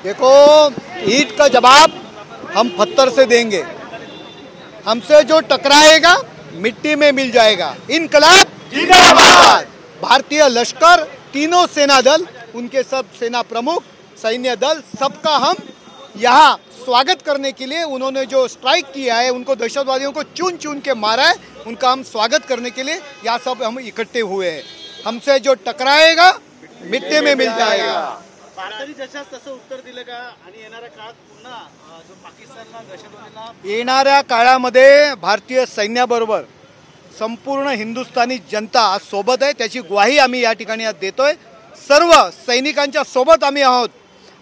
देखो, ईंट का जवाब हम पत्थर से देंगे। हमसे जो टकराएगा मिट्टी में मिल जाएगा। इनकलाब जिंदाबाद। भारतीय लश्कर, तीनों सेना दल, उनके सब सेना प्रमुख, सैन्य दल, सबका हम यहाँ स्वागत करने के लिए, उन्होंने जो स्ट्राइक किया है, उनको दहशतवादियों को चुन चुन के मारा है, उनका हम स्वागत करने के लिए यहाँ सब हम इकट्ठे हुए हैं। हमसे जो टकराएगा मिट्टी में मिल जाएगा। भारताने जशास तसं उत्तर दिलं का आणि येणाऱ्या काळात पुन्हा जो पाकिस्तानला दहशतवाद्यांना येणाऱ्या काळामध्ये भारतीय सैन्याबरोबर संपूर्ण हिंदुस्थानी जनता आज सोबत आहे, त्याची ग्वाही आम्ही या ठिकाणी आज देतोय। सर्व सैनिकांच्या सोबत आम्ही आहोत।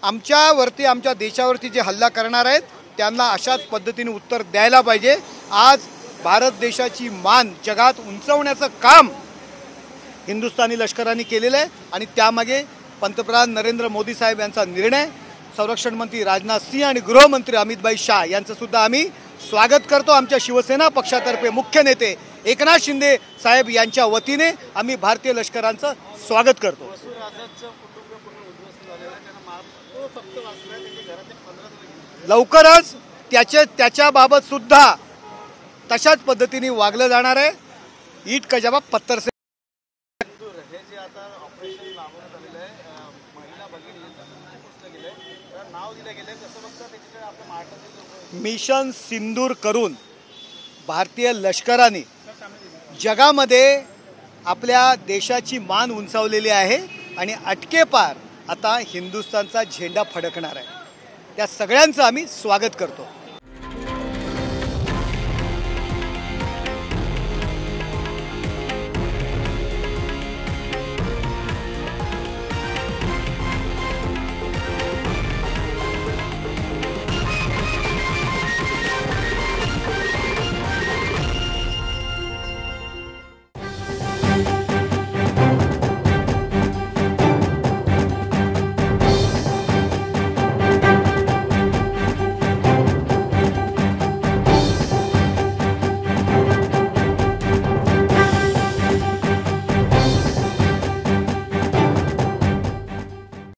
आमच्यावरती, आमच्या देशावरती जे हल्ला करणार आहेत त्यांना अशाच पद्धतीने उत्तर द्यायला पाहिजे। आज भारत देशाची मान जगात उंचवण्याचं काम हिंदुस्थानी लष्कराने केलेलं आहे आणि त्यामागे पंतप्रधान नरेंद्र मोदी साहेब यांचा निर्णय, संरक्षण मंत्री राजनाथ सिंह आणि गृहमंत्री अमित भाई शाह यांचं सुद्धा आम्ही स्वागत करतो। आमच्या शिवसेना पक्षातर्फे मुख्य नेते एकनाथ शिंदे साहेब यांच्या वतीने आम्ही भारतीय लष्करांचं स्वागत करतो। लवकरच त्याच्याबाबत सुद्धा तशाच पद्धतीने वागलं जाणार आहे। ईट का जवाब पत्थर से। मिशन सिंदूर करून भारतीय लष्कराने जगामध्ये आपल्या देशाची मान उंचावलेली आहे आणि अटकेपार आता हिंदुस्थानचा झेंडा फडकणार आहे। त्या सगळ्यांचं आम्ही स्वागत करतो।